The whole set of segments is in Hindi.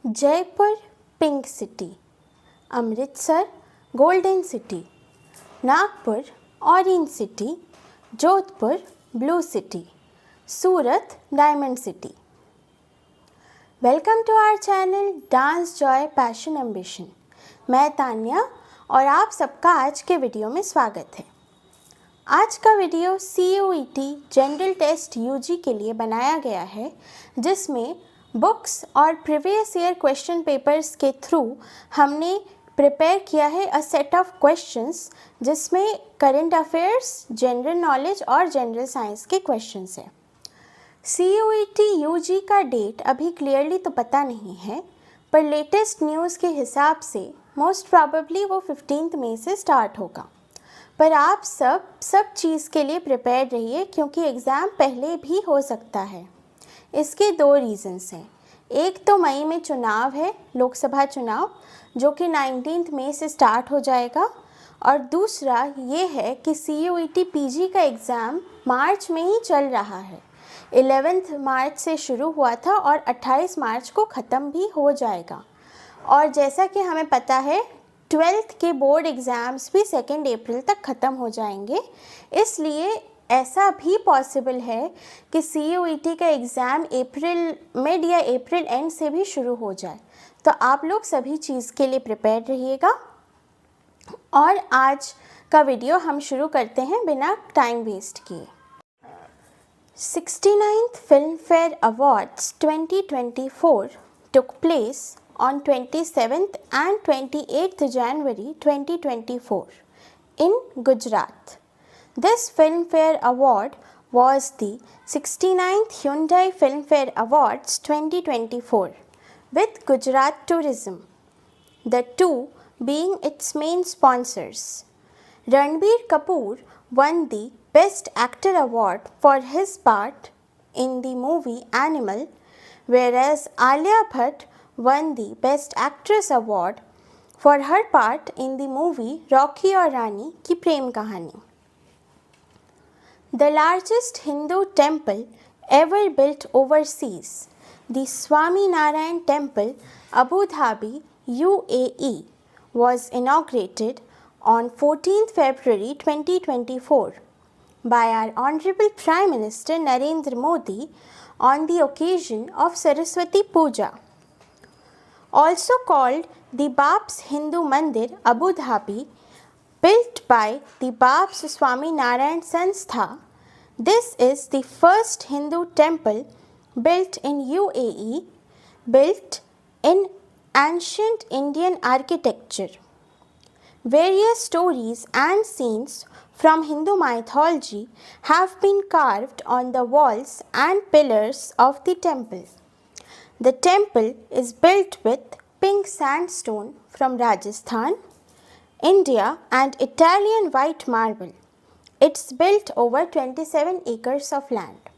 Jaipur pink city, Amritsar golden city, Nagpur orange city, Jodhpur blue city, Surat diamond city. Welcome to our channel dance joy passion ambition. मैं तान्या और आप सबका आज के वीडियो में स्वागत है। आज का video CUET general test UG के लिए बनाया गया है, जिसमें बुक्स और प्रीवियस ईयर क्वेश्चन पेपर्स के थ्रू हमने प्रिपेयर किया है अ सेट ऑफ क्वेश्चंस, जिसमें करंट अफेयर्स, जनरल नॉलेज और जनरल साइंस के क्वेश्चंस हैं। CUET UG का डेट अभी क्लियरली तो पता नहीं है, पर लेटेस्ट न्यूज़ के हिसाब से मोस्ट प्रॉबेबली वो 15 मई से स्टार्ट होगा। पर आप सब चीज़ के लिए प्रिपेयर रहिए, क्योंकि एग्ज़ाम पहले भी हो सकता है। इसके दो रीज़न्स हैं। एक तो मई में चुनाव है, लोकसभा चुनाव, जो कि 19 मई से स्टार्ट हो जाएगा, और दूसरा ये है कि CUET PG का एग्ज़ाम मार्च में ही चल रहा है। 11 मार्च से शुरू हुआ था और 28 मार्च को ख़त्म भी हो जाएगा। और जैसा कि हमें पता है, 12th के बोर्ड एग्ज़ाम्स भी 2 अप्रैल तक ख़त्म हो जाएंगे। इसलिए ऐसा भी पॉसिबल है कि CUET का एग्ज़ाम अप्रैल मिड या अप्रैल एंड से भी शुरू हो जाए। तो आप लोग सभी चीज़ के लिए प्रिपेयर रहिएगा। और आज का वीडियो हम शुरू करते हैं बिना टाइम वेस्ट किए। 69th Filmfare Awards 2024 took place on 27th and 28th January 2024 in Gujarat. This Filmfare Award was the 69th Hyundai Filmfare Awards 2024 with Gujarat Tourism, the two being its main sponsors. Ranbir Kapoor won the Best Actor Award for his part in the movie Animal, whereas Alia Bhatt won the Best Actress Award for her part in the movie Rocky Aur Rani Ki Prem Kahani. The largest Hindu temple ever built overseas, the Swami Narayan Temple, Abu Dhabi, UAE, was inaugurated on 14th February 2024 by our Honorable Prime Minister Narendra Modi on the occasion of Saraswati Puja. Also called the Babs Hindu Mandir, Abu Dhabi, built by the Babs Swami Narayan Sanstha. This is the first Hindu temple built in UAE, built in ancient Indian architecture. Various stories and scenes from Hindu mythology have been carved on the walls and pillars of the temple. The temple is built with pink sandstone from Rajasthan, India, and Italian white marble. It's built over 27 acres of land.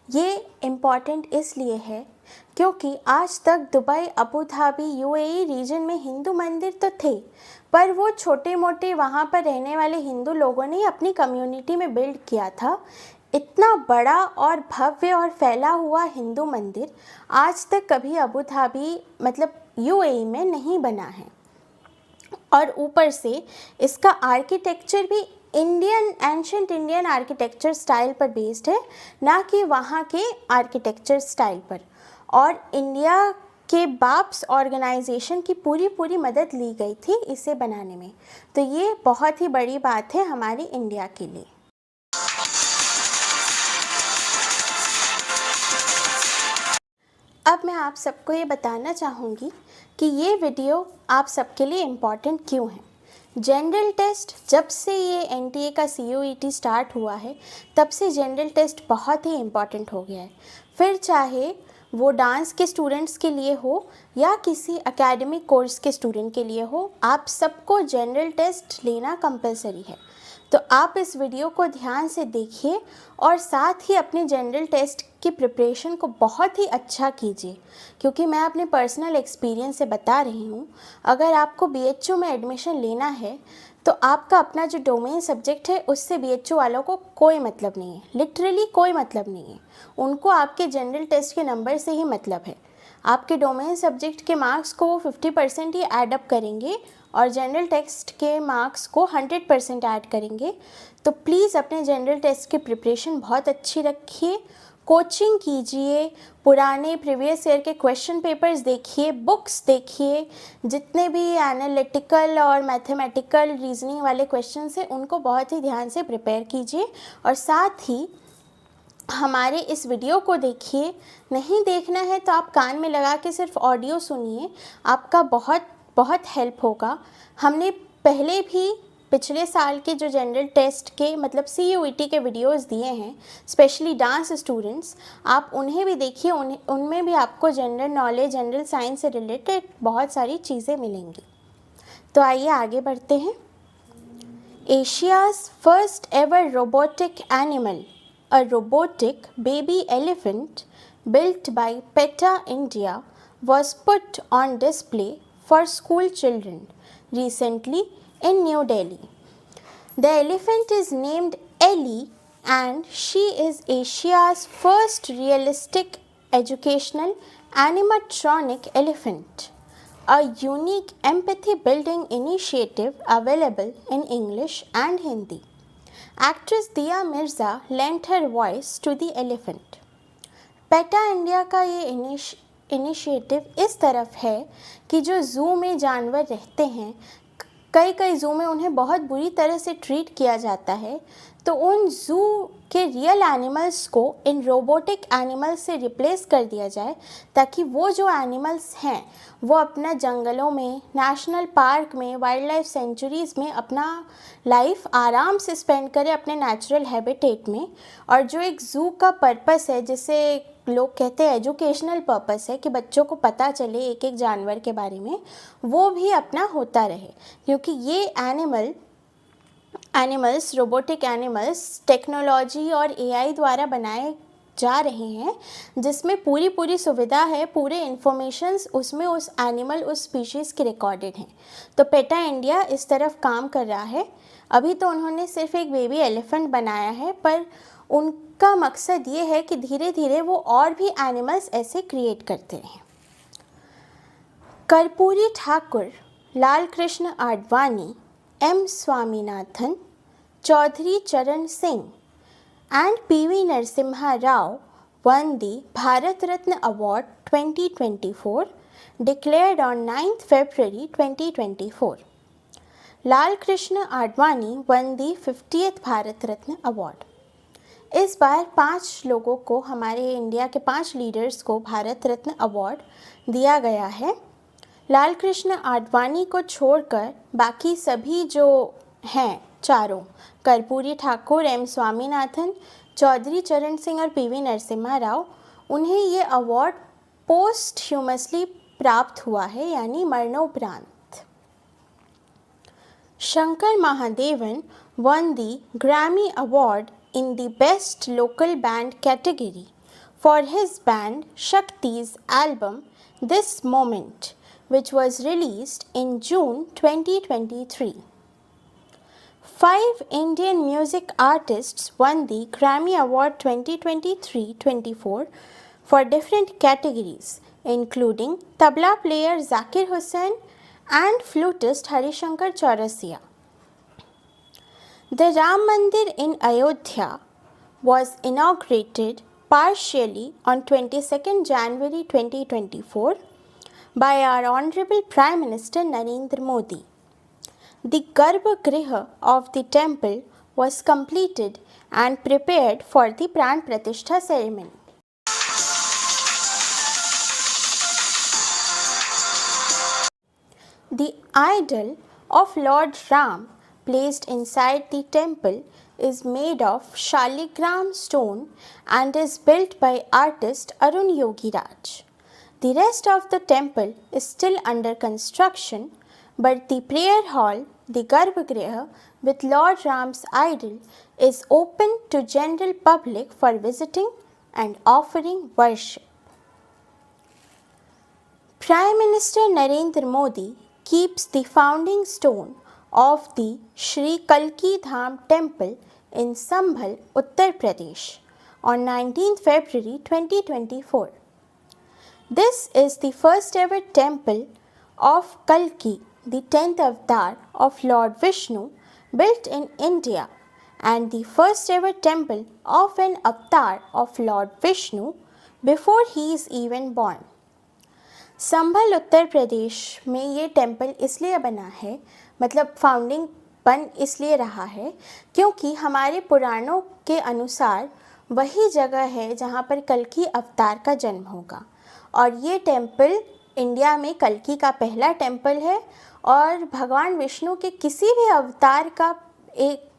ये इम्पॉर्टेंट इसलिए है क्योंकि आज तक Dubai, Abu Dhabi, UAE region में हिंदू मंदिर तो थे, पर वो छोटे मोटे वहाँ पर रहने वाले हिंदू लोगों ने अपनी कम्युनिटी में बिल्ड किया था। इतना बड़ा और भव्य और फैला हुआ हिंदू मंदिर आज तक कभी अबू धाबी मतलब UAE में नहीं बना है। और ऊपर से इसका आर्किटेक्चर भी एंशिएंट इंडियन आर्किटेक्चर स्टाइल पर बेस्ड है, ना कि वहाँ के आर्किटेक्चर स्टाइल पर। और इंडिया के बाप्स ऑर्गेनाइजेशन की पूरी मदद ली गई थी इसे बनाने में। तो ये बहुत ही बड़ी बात है हमारी इंडिया के लिए। अब मैं आप सबको ये बताना चाहूँगी कि ये वीडियो आप सबके लिए इम्पॉर्टेंट क्यों है। जनरल टेस्ट, जब से ये NTA का CUET स्टार्ट हुआ है, तब से जनरल टेस्ट बहुत ही इम्पॉर्टेंट हो गया है। फिर चाहे वो डांस के स्टूडेंट्स के लिए हो या किसी एकेडमिक कोर्स के स्टूडेंट के लिए हो, आप सबको जनरल टेस्ट लेना कंपलसरी है। तो आप इस वीडियो को ध्यान से देखिए और साथ ही अपने जनरल टेस्ट की प्रिपरेशन को बहुत ही अच्छा कीजिए, क्योंकि मैं अपने पर्सनल एक्सपीरियंस से बता रही हूँ। अगर आपको BHU में एडमिशन लेना है तो आपका अपना जो डोमेन सब्जेक्ट है उससे BHU वालों को कोई मतलब नहीं है, लिटरली कोई मतलब नहीं है। उनको आपके जनरल टेस्ट के नंबर से ही मतलब है। आपके डोमेन सब्जेक्ट के मार्क्स को वो 50% ही एडअप करेंगे और जनरल टेस्ट के मार्क्स को 100% ऐड करेंगे। तो प्लीज़ अपने जनरल टेस्ट की प्रिपरेशन बहुत अच्छी रखिए, कोचिंग कीजिए, पुराने प्रीवियस ईयर के क्वेश्चन पेपर्स देखिए, बुक्स देखिए, जितने भी एनालिटिकल और मैथमेटिकल रीजनिंग वाले क्वेश्चंस हैं उनको बहुत ही ध्यान से प्रिपेयर कीजिए और साथ ही हमारे इस वीडियो को देखिए। नहीं देखना है तो आप कान में लगा के सिर्फ ऑडियो सुनिए, आपका बहुत बहुत हेल्प होगा। हमने पहले भी पिछले साल के जो जनरल टेस्ट के मतलब CUET के वीडियोस दिए हैं, स्पेशली डांस स्टूडेंट्स, आप उन्हें भी देखिए, उनमें भी आपको जनरल नॉलेज, जनरल साइंस से रिलेटेड बहुत सारी चीज़ें मिलेंगी। तो आइए आगे बढ़ते हैं। Asia's first ever robotic animal, a robotic baby elephant built by PETA India, was put on display for school children recently in New Delhi. The elephant is named Ellie and she is Asia's first realistic educational animatronic elephant, a unique empathy building initiative available in English and Hindi. Actress Diya Mirza lent her voice to the elephant. PETA India का ये इनिशिएटिव इस तरफ है कि जो ज़ू में जानवर रहते हैं, कई ज़ू में उन्हें बहुत बुरी तरह से ट्रीट किया जाता है, तो उन ज़ू के रियल एनिमल्स को इन रोबोटिक एनिमल्स से रिप्लेस कर दिया जाए, ताकि वो जो एनिमल्स हैं वो अपना जंगलों में, नेशनल पार्क में, वाइल्ड लाइफ सेंचुरीज़ में अपना लाइफ आराम से स्पेंड करें अपने नेचुरल हैबिटेट में। और जो एक ज़ू का पर्पस है, जिसे लोग कहते हैं एजुकेशनल पर्पस है, कि बच्चों को पता चले एक एक जानवर के बारे में, वो भी अपना होता रहे। क्योंकि ये एनिमल्स रोबोटिक एनिमल्स टेक्नोलॉजी और AI द्वारा बनाए जा रहे हैं, जिसमें पूरी सुविधा है, पूरे इन्फॉर्मेशंस उसमें उस एनिमल, उस स्पीशीज़ की रिकॉर्डेड हैं। तो पेटा इंडिया इस तरफ काम कर रहा है। अभी तो उन्होंने सिर्फ एक बेबी एलिफेंट बनाया है, पर उनका मकसद ये है कि धीरे धीरे वो और भी एनिमल्स ऐसे क्रिएट करते रहें। Karpoori Thakur, Lal Krishna Advani, M. Swaminathan, Chaudhary Charan Singh and PV Narasimha Rao won the Bharat Ratna Award 2024 declared on 9th February 2024. Lal Krishna Advani won the 50th Bharat Ratna award. इस बार 5 लोगों को, हमारे इंडिया के 5 लीडर्स को भारत रत्न अवार्ड दिया गया है। लाल कृष्ण आडवाणी को छोड़कर बाकी सभी जो हैं चारों, कर्पूरी ठाकुर, M. स्वामीनाथन, चौधरी चरण सिंह और PV नरसिम्हा राव, उन्हें ये अवार्ड पोस्ट ह्यूमसली प्राप्त हुआ है, यानी मरणोपरांत। Shankar Mahadevan won the Grammy Award in the Best Local Band category for his band Shakti's album This Moment, which was released in June 2023. 5 Indian music artists won the Grammy Award 2023-24 for different categories, including tabla player Zakir Hussain and flutist Harishankar Chaurasia. The Ram Mandir in Ayodhya was inaugurated partially on 22nd January 2024 by our Honorable Prime Minister Narendra Modi. The Garbhagriha of the temple was completed and prepared for the Pran Pratishtha ceremony. The idol of Lord Ram placed inside the temple is made of Shaligram stone and is built by artist Arun Yogiraj. The rest of the temple is still under construction, but the prayer hall, the Garbhagriha, with Lord Ram's idol, is open to general public for visiting and offering worship. Prime Minister Narendra Modi keeps the founding stone of the Shri Kalki Dham temple in Sambhal, Uttar Pradesh on 19th February 2024. This is the first ever temple of Kalki, the 10th avatar of Lord Vishnu, built in India, and the first ever temple of an avatar of Lord Vishnu before he is even born. संभल उत्तर प्रदेश में ये टेम्पल इसलिए बना है, मतलब फाउंडिंग बन इसलिए रहा है क्योंकि हमारे पुराणों के अनुसार वही जगह है जहाँ पर कल्कि अवतार का जन्म होगा, और ये टेम्पल इंडिया में कल्कि का पहला टेम्पल है और भगवान विष्णु के किसी भी अवतार का एक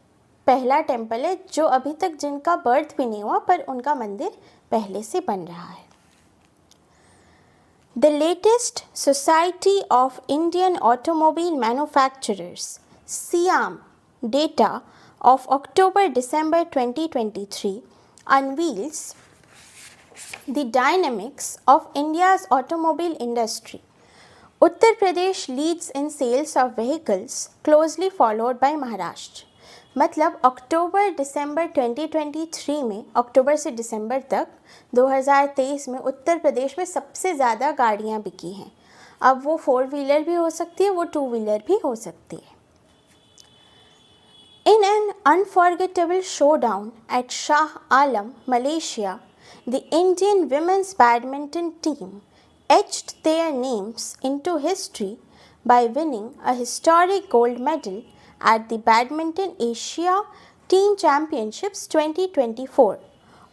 पहला टेम्पल है जो अभी तक जिनका बर्थ भी नहीं हुआ पर उनका मंदिर पहले से बन रहा है. The latest Society of Indian Automobile Manufacturers (SIAM) data of October-December 2023 unveils the dynamics of India's automobile industry. Uttar Pradesh leads in sales of vehicles, closely followed by Maharashtra. मतलब अक्टूबर दिसंबर 2023 में, अक्टूबर से दिसंबर तक 2023 में उत्तर प्रदेश में सबसे ज़्यादा गाड़ियाँ बिकी हैं. अब वो 4 व्हीलर भी हो सकती है, वो 2 व्हीलर भी हो सकती है. In an unforgettable showdown at Shah Alam, Malaysia, the Indian women's badminton team etched their names into history by winning a historic gold medal at the Badminton Asia Team Championships 2024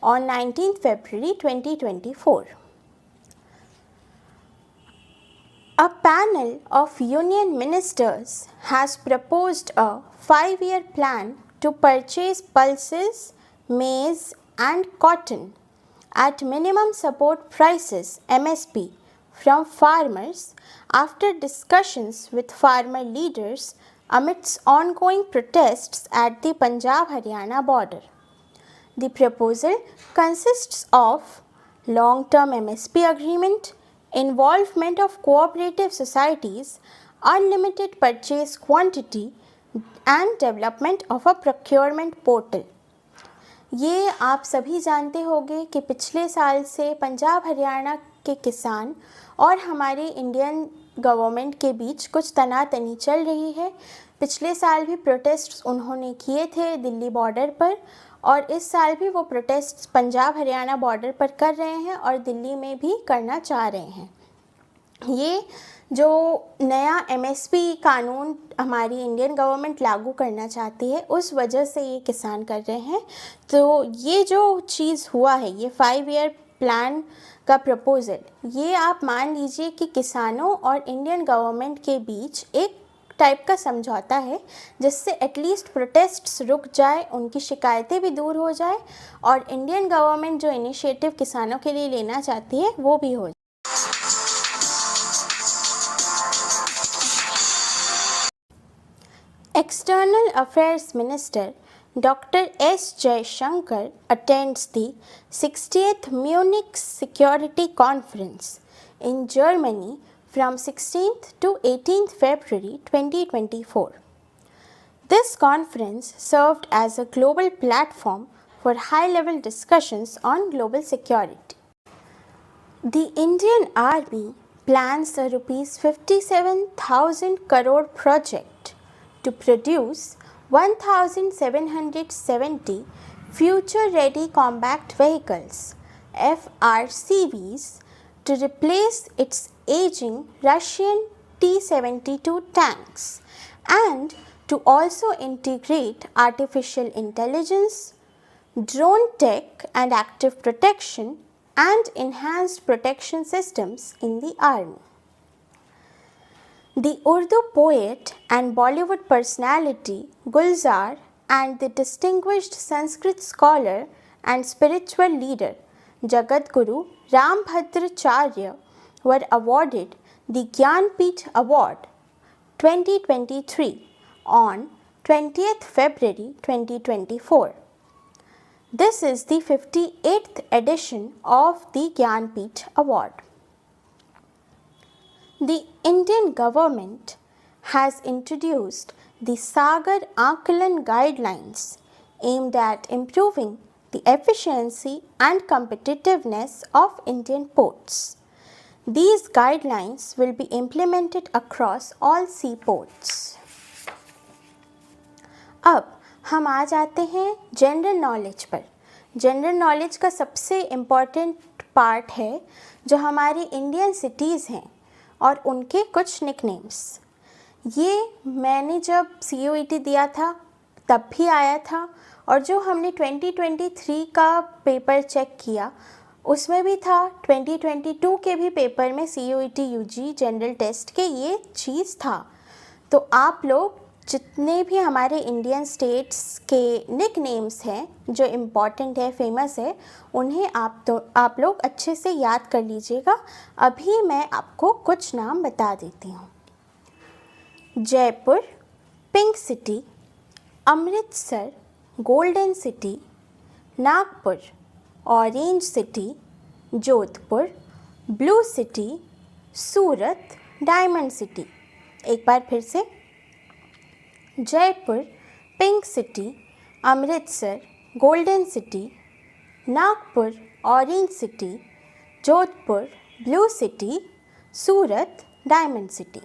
on 19th February 2024. A panel of union ministers has proposed a 5-year plan to purchase pulses, maize and cotton at minimum support prices (MSP) from farmers after discussions with farmer leaders amidst ongoing protests at the Punjab-Haryana border. The proposal consists of long-term MSP agreement, involvement of cooperative societies, unlimited purchase quantity and development of a procurement portal. ये आप सभी जानते होंगे कि पिछले साल से पंजाब हरियाणा के किसान और हमारे इंडियन गवर्नमेंट के बीच कुछ तनातनी चल रही है. पिछले साल भी प्रोटेस्ट्स उन्होंने किए थे दिल्ली बॉर्डर पर, और इस साल भी वो प्रोटेस्ट्स पंजाब हरियाणा बॉर्डर पर कर रहे हैं और दिल्ली में भी करना चाह रहे हैं. ये जो नया MSP कानून हमारी इंडियन गवर्नमेंट लागू करना चाहती है उस वजह से ये किसान कर रहे हैं. तो ये जो चीज़ हुआ है, ये 5-year प्लान का प्रपोज़ल, ये आप मान लीजिए कि किसानों और इंडियन गवर्नमेंट के बीच एक टाइप का समझौता है जिससे एटलीस्ट प्रोटेस्ट्स रुक जाए, उनकी शिकायतें भी दूर हो जाए और इंडियन गवर्नमेंट जो इनिशिएटिव किसानों के लिए लेना चाहती है वो भी हो जाए. External Affairs Minister Dr. S. Jaishankar attends the 60th Munich Security Conference in Germany from 16th to 18th February 2024. This conference served as a global platform for high-level discussions on global security. The Indian Army plans a Rs 57,000 crore project to produce 1,770 future-ready combat vehicles (FRCVs) to replace its aging Russian T-72 tanks, and to also integrate artificial intelligence, drone tech and active protection and enhanced protection systems in the army. The Urdu poet and Bollywood personality Gulzar and the distinguished Sanskrit scholar and spiritual leader Jagadguru Rambhadracharya were awarded the Gyanpith Award 2023 on 20th February 2024. This is the 58th edition of the Gyanpith Award. The Indian government has introduced the Sagar Aankalan guidelines aimed at improving the efficiency and competitiveness of Indian ports. These guidelines will be implemented across all seaports. अब हम आ जाते हैं जनरल नॉलेज पर। जनरल नॉलेज का सबसे इम्पॉर्टेंट पार्ट है जो हमारी इंडियन सिटीज़ हैं और उनके कुछ निकनेम्स। ये मैंने जब CUET दिया था तब भी आया था, और जो हमने 2023 का पेपर चेक किया उसमें भी था, 2022 के भी पेपर में CUET UG जनरल टेस्ट के ये चीज़ था। तो आप लोग जितने भी हमारे इंडियन स्टेट्स के निकनेम्स हैं जो इम्पॉर्टेंट है, फेमस है, उन्हें आप लोग अच्छे से याद कर लीजिएगा। अभी मैं आपको कुछ नाम बता देती हूँ। Jaipur, pink city, Amritsar, golden city, Nagpur, orange city, Jodhpur, blue city, Surat, diamond city. एक बार फिर से, Jaipur, pink city, Amritsar, golden city, Nagpur, orange city, Jodhpur, blue city, Surat, diamond city.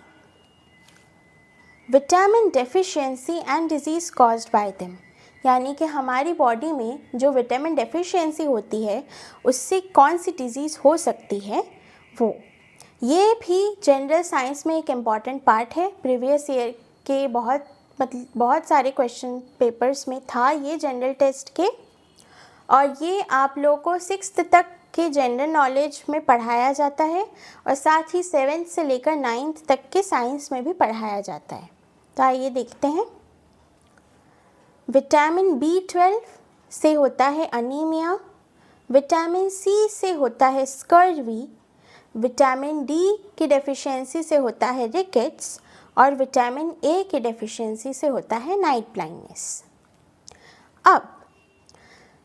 Vitamin deficiency and disease caused by them, यानी कि हमारी बॉडी में जो विटामिन डेफिशिएंसी होती है उससे कौन सी डिज़ीज़ हो सकती है वो। ये भी जनरल साइंस में एक इम्पॉर्टेंट पार्ट है। प्रीवियस ईयर के बहुत सारे क्वेश्चन पेपर्स में था ये जनरल टेस्ट के, और ये आप लोगों को 6th तक के जनरल नॉलेज में पढ़ाया जाता है और साथ ही 7th से लेकर 9th तक के साइंस में भी पढ़ाया जाता है। तो आइए देखते हैं। विटामिन B12 से होता है अनीमिया, विटामिन C से होता है स्कर्वी, विटामिन D की डेफिशिएंसी से होता है रिकेट्स, और विटामिन A की डेफिशिएंसी से होता है नाइट ब्लाइंडनेस। अब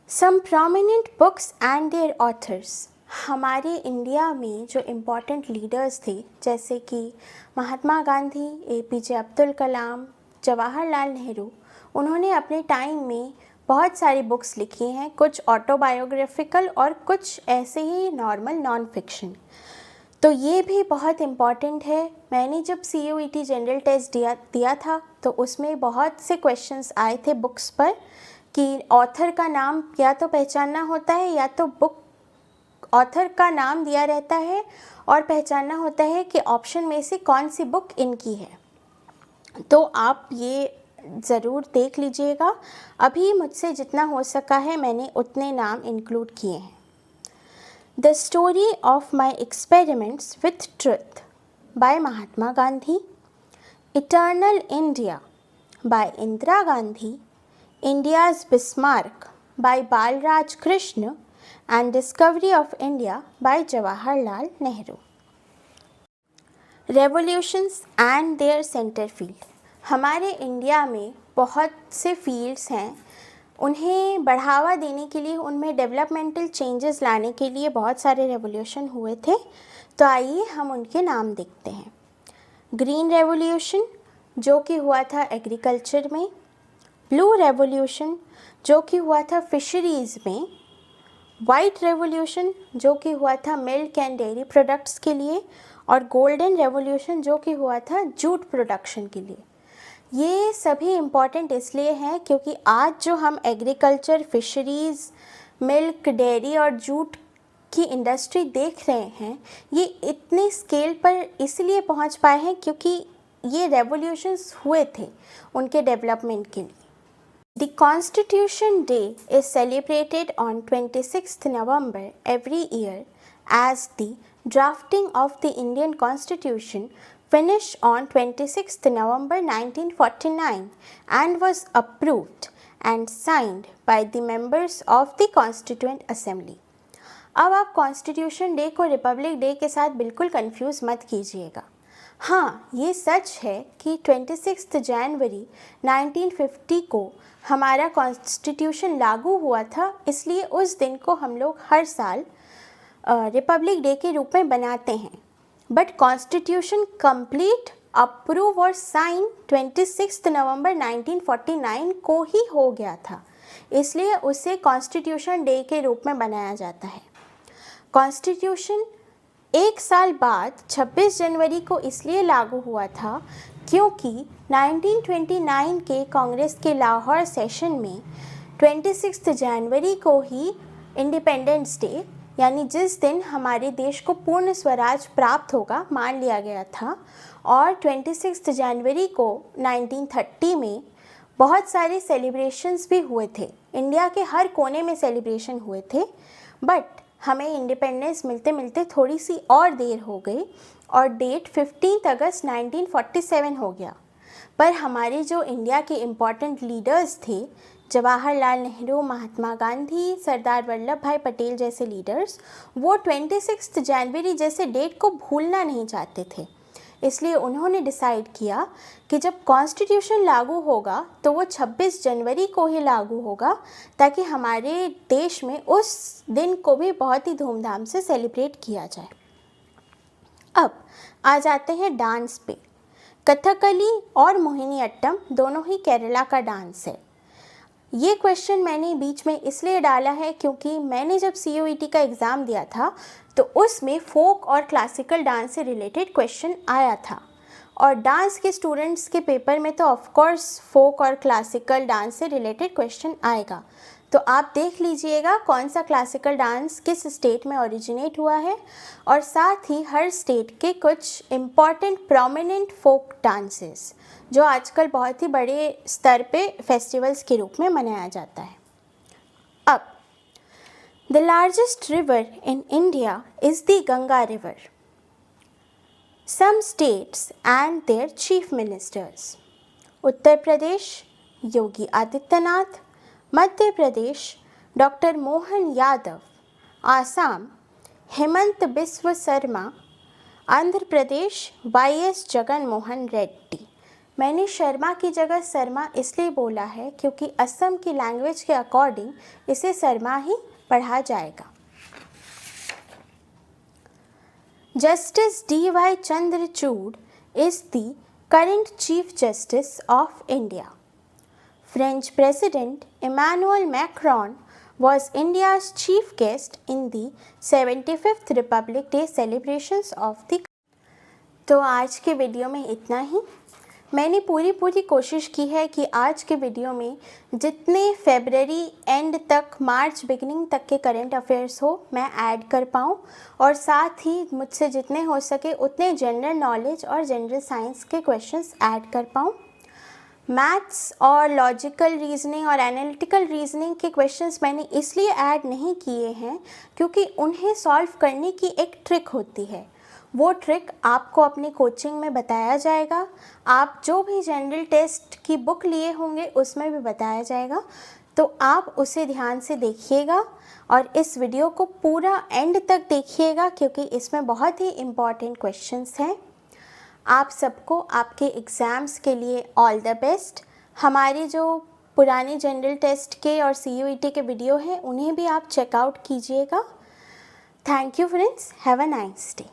some prominent books and their authors. हमारे इंडिया में जो इम्पोर्टेंट लीडर्स थे जैसे कि महात्मा गांधी, APJ अब्दुल कलाम, जवाहरलाल नेहरू, उन्होंने अपने टाइम में बहुत सारी बुक्स लिखी हैं, कुछ ऑटोबायोग्राफिकल और कुछ ऐसे ही नॉर्मल नॉन फिक्शन। तो ये भी बहुत इम्पॉर्टेंट है। मैंने जब CUET जनरल टेस्ट दिया था तो उसमें बहुत से क्वेश्चंस आए थे बुक्स पर कि ऑथर का नाम या तो पहचानना होता है या तो बुक ऑथर का नाम दिया रहता है और पहचानना होता है कि ऑप्शन में से कौन सी बुक इनकी है। तो आप ये ज़रूर देख लीजिएगा। अभी मुझसे जितना हो सका है मैंने उतने नाम इंक्लूड किए हैं। The story of my experiments with truth by Mahatma Gandhi, eternal India by Indira Gandhi, India's Bismarck by Balraj Krishna, and Discovery of India by Jawaharlal Nehru. Revolutions and their center field. हमारे इंडिया में बहुत से फील्ड्स हैं, उन्हें बढ़ावा देने के लिए, उनमें डेवलपमेंटल चेंजेस लाने के लिए बहुत सारे रेवोल्यूशन हुए थे। तो आइए हम उनके नाम देखते हैं। ग्रीन रेवोल्यूशन जो कि हुआ था एग्रीकल्चर में, ब्लू रेवोल्यूशन जो कि हुआ था फिशरीज़ में, वाइट रेवोल्यूशन जो कि हुआ था मिल्क एंड डेयरी प्रोडक्ट्स के लिए, और गोल्डन रेवोल्यूशन जो कि हुआ था जूट प्रोडक्शन के लिए। ये सभी इम्पॉर्टेंट इसलिए हैं क्योंकि आज जो हम एग्रीकल्चर, फिशरीज़, मिल्क, डेयरी और जूट की इंडस्ट्री देख रहे हैं, ये इतने स्केल पर इसलिए पहुंच पाए हैं क्योंकि ये रेवोल्यूशंस हुए थे उनके डेवलपमेंट के लिए। The Constitution Day is celebrated on 26th November every year as the drafting of the Indian Constitution finished on 26th November 1949 and was approved and signed by the members of the Constituent Assembly. अब आप कॉन्स्टिट्यूशन डे को रिपब्लिक डे के साथ बिल्कुल कंफ्यूज मत कीजिएगा। हाँ, ये सच है कि 26 जनवरी 1950 को हमारा कॉन्स्टिट्यूशन लागू हुआ था, इसलिए उस दिन को हम लोग हर साल रिपब्लिक डे के रूप में बनाते हैं। बट कॉन्स्टिट्यूशन कंप्लीट, अप्रूव और साइन 26 नवंबर 1949 को ही हो गया था, इसलिए उसे कॉन्स्टिट्यूशन डे के रूप में बनाया जाता है। कॉन्स्टिट्यूशन एक साल बाद 26 जनवरी को इसलिए लागू हुआ था क्योंकि 1929 के कांग्रेस के लाहौर सेशन में 26 जनवरी को ही इंडिपेंडेंस डे यानी जिस दिन हमारे देश को पूर्ण स्वराज प्राप्त होगा मान लिया गया था। और 26 जनवरी को 1930 में बहुत सारे सेलिब्रेशंस भी हुए थे, इंडिया के हर कोने में सेलिब्रेशन हुए थे। बट हमें इंडिपेंडेंस मिलते मिलते थोड़ी सी और देर हो गई और डेट 15 अगस्त 1947 हो गया। पर हमारे जो इंडिया के इम्पॉर्टेंट लीडर्स थे, जवाहरलाल नेहरू, महात्मा गांधी, सरदार वल्लभ भाई पटेल जैसे लीडर्स, वो 26 जनवरी जैसे डेट को भूलना नहीं चाहते थे। इसलिए उन्होंने डिसाइड किया कि जब कॉन्स्टिट्यूशन लागू होगा तो वो 26 जनवरी को ही लागू होगा, ताकि हमारे देश में उस दिन को भी बहुत ही धूमधाम से सेलिब्रेट किया जाए। अब आ जाते हैं डांस पे। कथकली और मोहिनीअट्टम दोनों ही केरला का डांस है। ये क्वेश्चन मैंने बीच में इसलिए डाला है क्योंकि मैंने जब CUET का एग्ज़ाम दिया था तो उसमें फोक और क्लासिकल डांस से रिलेटेड क्वेश्चन आया था। और डांस के स्टूडेंट्स के पेपर में तो ऑफ कोर्स फोक और क्लासिकल डांस से रिलेटेड क्वेश्चन आएगा। तो आप देख लीजिएगा कौन सा क्लासिकल डांस किस स्टेट में ओरिजिनेट हुआ है, और साथ ही हर स्टेट के कुछ इम्पॉर्टेंट प्रोमिनेंट फोक डांसेस जो आजकल बहुत ही बड़े स्तर पे फेस्टिवल्स के रूप में मनाया जाता है। अब the largest river in India is the Ganga river. Some states and their chief ministers: Uttar Pradesh Yogi Adityanath, Madhya Pradesh doctor Mohan Yadav, Assam Himanta Biswa Sharma, Andhra Pradesh YS Jagan Mohan Reddy. मैंने शर्मा की जगह शर्मा इसलिए बोला है क्योंकि असम की लैंग्वेज के अकॉर्डिंग इसे शर्मा ही पढ़ा जाएगा। Justice DY Chandrachud is the current chief justice of India. French President Emmanuel Macron was India's chief guest in the 75th Republic Day celebrations of the। तो आज के वीडियो में इतना ही। मैंने पूरी कोशिश की है कि आज के वीडियो में जितने फरवरी एंड तक मार्च बिगिनिंग तक के करंट अफेयर्स हो मैं ऐड कर पाऊँ, और साथ ही मुझसे जितने हो सके उतने जनरल नॉलेज और जनरल साइंस के क्वेश्चंस ऐड कर पाऊँ। मैथ्स और लॉजिकल रीजनिंग और एनालिटिकल रीजनिंग के क्वेश्चंस मैंने इसलिए ऐड नहीं किए हैं क्योंकि उन्हें सॉल्व करने की एक ट्रिक होती है। वो ट्रिक आपको अपनी कोचिंग में बताया जाएगा, आप जो भी जनरल टेस्ट की बुक लिए होंगे उसमें भी बताया जाएगा। तो आप उसे ध्यान से देखिएगा और इस वीडियो को पूरा एंड तक देखिएगा क्योंकि इसमें बहुत ही इम्पॉर्टेंट क्वेश्चंस हैं। आप सबको आपके एग्ज़ाम्स के लिए ऑल द बेस्ट। हमारे जो पुराने जनरल टेस्ट के और CUET के वीडियो हैं उन्हें भी आप चेकआउट कीजिएगा। Thank you friends, have a nice day.